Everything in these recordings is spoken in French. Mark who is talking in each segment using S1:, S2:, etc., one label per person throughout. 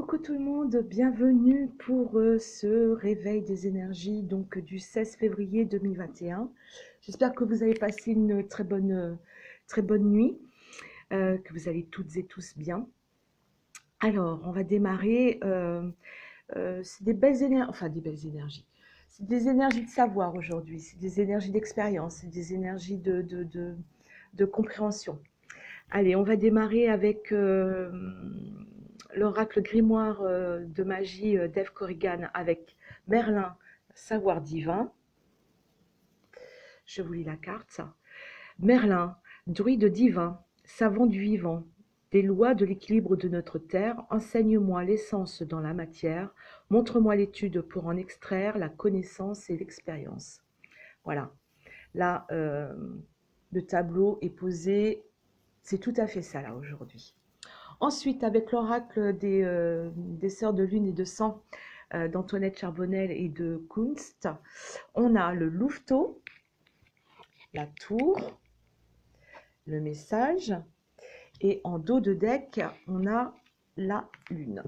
S1: Coucou tout le monde, bienvenue pour ce réveil des énergies donc du 16 février 2021. J'espère que vous avez passé une très bonne nuit, que vous allez toutes et tous bien. Alors, on va démarrer. C'est des belles énergies, enfin des belles énergies. C'est des énergies de savoir aujourd'hui, c'est des énergies d'expérience, c'est des énergies de compréhension. Allez, on va démarrer avec l'oracle grimoire de magie d'Eve Corrigan avec Merlin, savoir divin. Je vous lis la carte. Merlin, druide divin, savant du vivant, des lois de l'équilibre de notre terre, enseigne-moi l'essence dans la matière, montre-moi l'étude pour en extraire la connaissance et l'expérience. Voilà, là, le tableau est posé, c'est tout à fait ça là aujourd'hui. Ensuite, avec l'oracle des Sœurs de Lune et de Sang d'Antoinette Charbonnel et de Kunst, on a le louveteau, la tour, le message, et en dos de deck, on a la lune.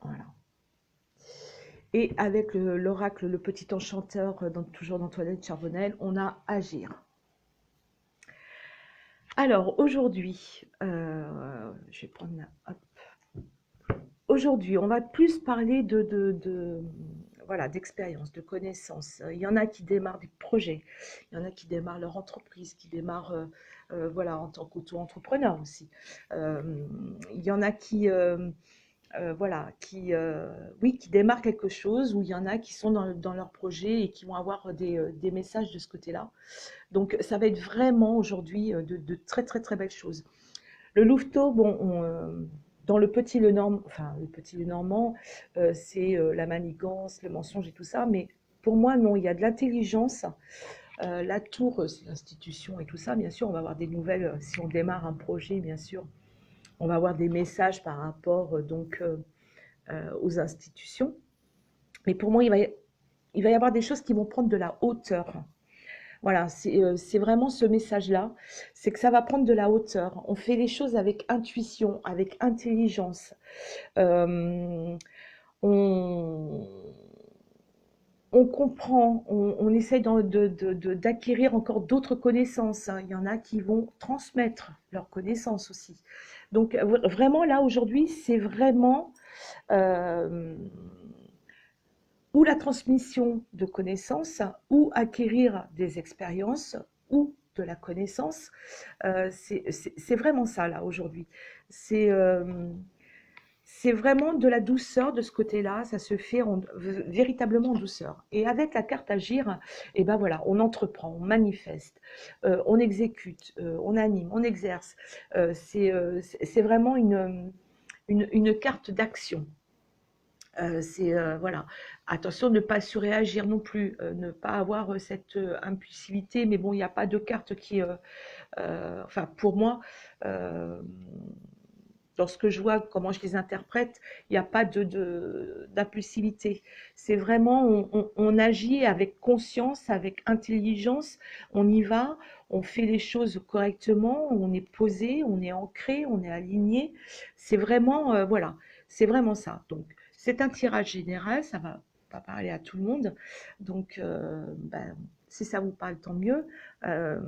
S1: Voilà. Et avec l'oracle, le petit enchanteur, toujours d'Antoinette Charbonnel, on a agir. Alors aujourd'hui, je vais prendre la... Hop. Aujourd'hui, on va plus parler voilà, d'expérience, de connaissances. Il y en a qui démarrent des projets, il y en a qui démarrent leur entreprise, qui démarrent voilà, en tant qu'auto-entrepreneur aussi. Il y en a qui, voilà, oui, qui démarrent quelque chose, ou il y en a qui sont dans leur projet et qui vont avoir des messages de ce côté-là. Donc, ça va être vraiment aujourd'hui de très, très, très belles choses. Le louveteau, bon, dans le petit Lenormand, enfin le petit Lenormand, c'est la manigance, le mensonge et tout ça, mais pour moi non, il y a de l'intelligence. La tour, c'est l'institution et tout ça, bien sûr, on va avoir des nouvelles, si on démarre un projet, bien sûr, on va avoir des messages par rapport aux institutions. Mais pour moi, il va y avoir des choses qui vont prendre de la hauteur. Voilà, c'est vraiment ce message-là, c'est que ça va prendre de la hauteur. On fait les choses avec intuition, avec intelligence. Euh, on, on comprend, on essaye d'acquérir encore d'autres connaissances, hein. Il y en a qui vont transmettre leurs connaissances aussi. Donc vraiment là aujourd'hui, c'est vraiment ou la transmission de connaissances, ou acquérir des expériences, ou de la connaissance. C'est vraiment ça là aujourd'hui. C'est vraiment de la douceur de ce côté-là, ça se fait véritablement en douceur. Et avec la carte agir, et ben voilà, on entreprend, on manifeste, on exécute, on anime, on exerce. C'est vraiment une carte d'action. Voilà. Attention, ne pas surréagir non plus, ne pas avoir cette impulsivité. Mais bon, il n'y a pas de carte qui, enfin, pour moi, lorsque je vois comment je les interprète, il n'y a pas d'impulsivité. C'est vraiment, on agit avec conscience, avec intelligence, on y va, on fait les choses correctement, on est posé, on est ancré, on est aligné. C'est vraiment, voilà, c'est vraiment ça. Donc, c'est un tirage général, ça va pas parler à tout le monde. Donc, ben, si ça vous parle, tant mieux. Euh,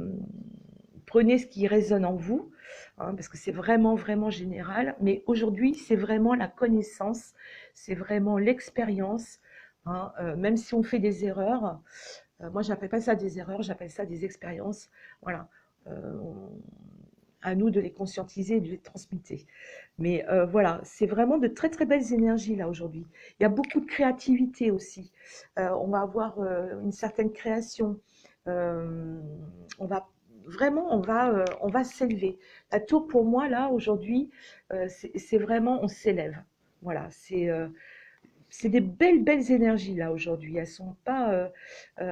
S1: Prenez ce qui résonne en vous, hein, parce que c'est vraiment, vraiment général. Mais aujourd'hui, c'est vraiment la connaissance, c'est vraiment l'expérience. Hein, même si on fait des erreurs, moi, j'appelle pas ça des erreurs, j'appelle ça des expériences. Voilà. À nous de les conscientiser et de les transmettre. Mais voilà, c'est vraiment de très très belles énergies là aujourd'hui. Il y a beaucoup de créativité aussi. On va avoir une certaine création. Euh, on va vraiment, on va s'élever. La tour pour moi là aujourd'hui, c'est vraiment, on s'élève. Voilà, c'est des belles belles énergies là aujourd'hui. Elles sont pas,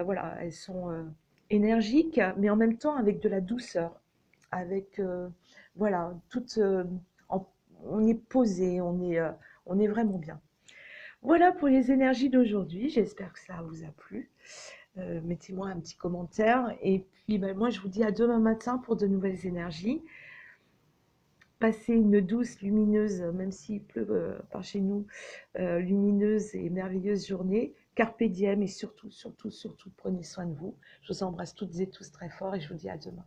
S1: voilà, elles sont énergiques, mais en même temps avec de la douceur, avec voilà, toute, on est posé, on est vraiment bien. Voilà pour les énergies d'aujourd'hui. J'espère que ça vous a plu. Mettez-moi un petit commentaire et puis ben, moi je vous dis à demain matin pour de nouvelles énergies. Passez une douce, lumineuse, même s'il pleut par chez nous, lumineuse et merveilleuse journée. Carpe diem et surtout, surtout, surtout, prenez soin de vous. Je vous embrasse toutes et tous très fort et je vous dis à demain.